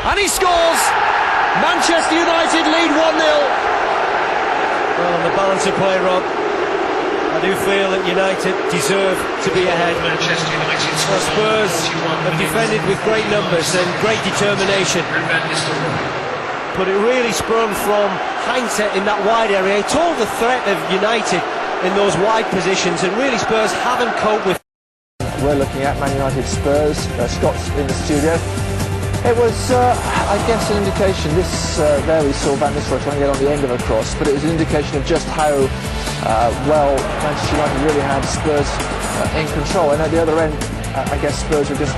And he scores! Manchester United lead 1-0. Well, on the balance of play, Rob, I do feel that United deserve to be ahead. Well, Spurs have defended with great numbers and great determination. But it really sprung from hindsight in that wide area. It told the threat of United in those wide positions, and really Spurs haven't coped with. We're looking at Man United Spurs. Scott's in the studio. It was, I guess, an indication. There we saw Van Nistelrooy trying to get on the end of a cross, but it was an indication of just how well Manchester United really had Spurs in control. And at the other end, I guess Spurs were just,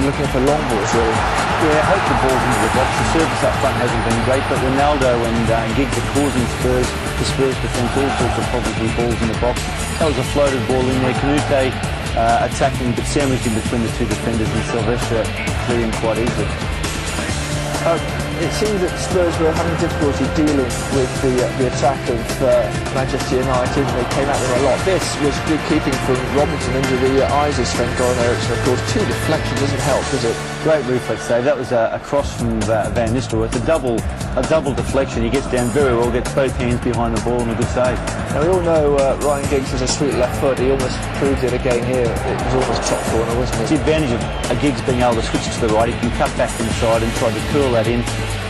looking for long balls, really. Yeah, I hope the ball's into the box. The service up front hasn't been great, but Ronaldo and Giggs are causing the Spurs defence all sorts of problems with balls in the box. That was a floated ball in there. Canute attacking, but sandwiched in between the two defenders, and Sylvester clearing quite easily. It seemed that Spurs were having difficulty dealing with the attack of Manchester United. They came at them a lot. This was good keeping from Robinson into the eyes of Sven-Goran Eriksson. Of course, two deflections doesn't help, does it? Great reflex save. That was a cross from Van Nistelrooy. It's a double deflection. He gets down very well, gets both hands behind the ball, and a good save. Now, we all know Ryan Giggs has a sweet left foot. He almost proved it again here. It was almost top corner, wasn't it? It's the advantage of Giggs being able to switch to the right. He can cut back inside and try to curl that in.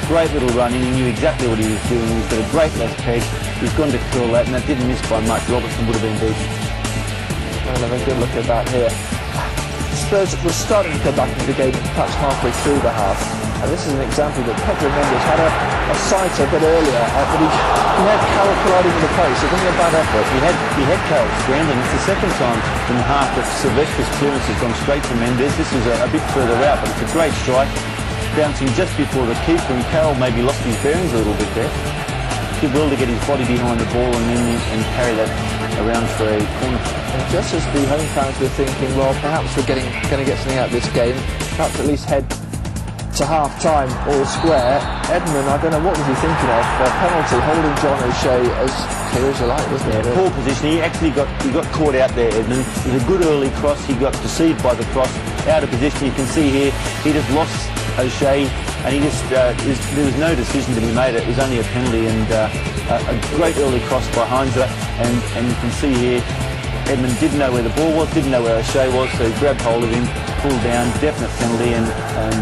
Great little run in. He knew exactly what he was doing. He's got a great left peg. He's gone to curl that, and that didn't miss by much. Robertson would have been decent. And have a good look at that here. Spurs were starting to come back into the game perhaps halfway through the half. And this is an example that Pedro Mendes had a sighter a bit earlier, but he had Carroll colliding with the post. It wasn't a bad effort. He had Carroll scrambling. It's the second time in the half that Sylvester's clearance has gone straight to Mendes. This is a bit further out, but it's a great strike. Bouncing just before the keeper, and Carroll maybe lost his bearings a little bit there. Did well to get his body behind the ball and carry that around for a corner. And just as the home fans were thinking, well, perhaps we're going to get something out of this game, perhaps at least head to half-time all square, Edmund, I don't know what was he thinking of. Penalty, holding John O'Shea as clear as you like, wasn't it? Poor position. He actually got caught out there, Edmund. It was a good early cross. He got deceived by the cross, out of position. You can see here he just lost O'Shea, and he just there was no decision to be made. It was only a penalty, and a great early cross by Heinze, and you can see here Edmund didn't know where the ball was, didn't know where O'Shea was, so he grabbed hold of him, pulled down, definite penalty, and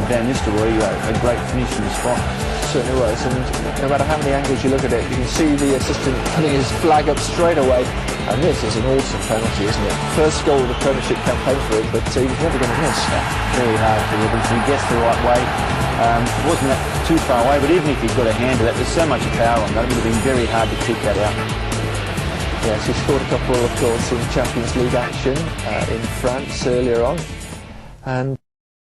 Van Nistelrooy a great finish in the spot. Certainly was, and no matter how many angles you look at it, you can see the assistant putting his flag up straight away. And this is an awesome penalty, isn't it? First goal of the Premiership campaign for him, but he was never going to miss. Very hard for Robinson. He guessed the right way. Wasn't that too far away, but even if he'd got a hand to that, there's so much power on that, it would have been very hard to kick that out. Yes, he scored a couple, of course, in Champions League action in France earlier on. And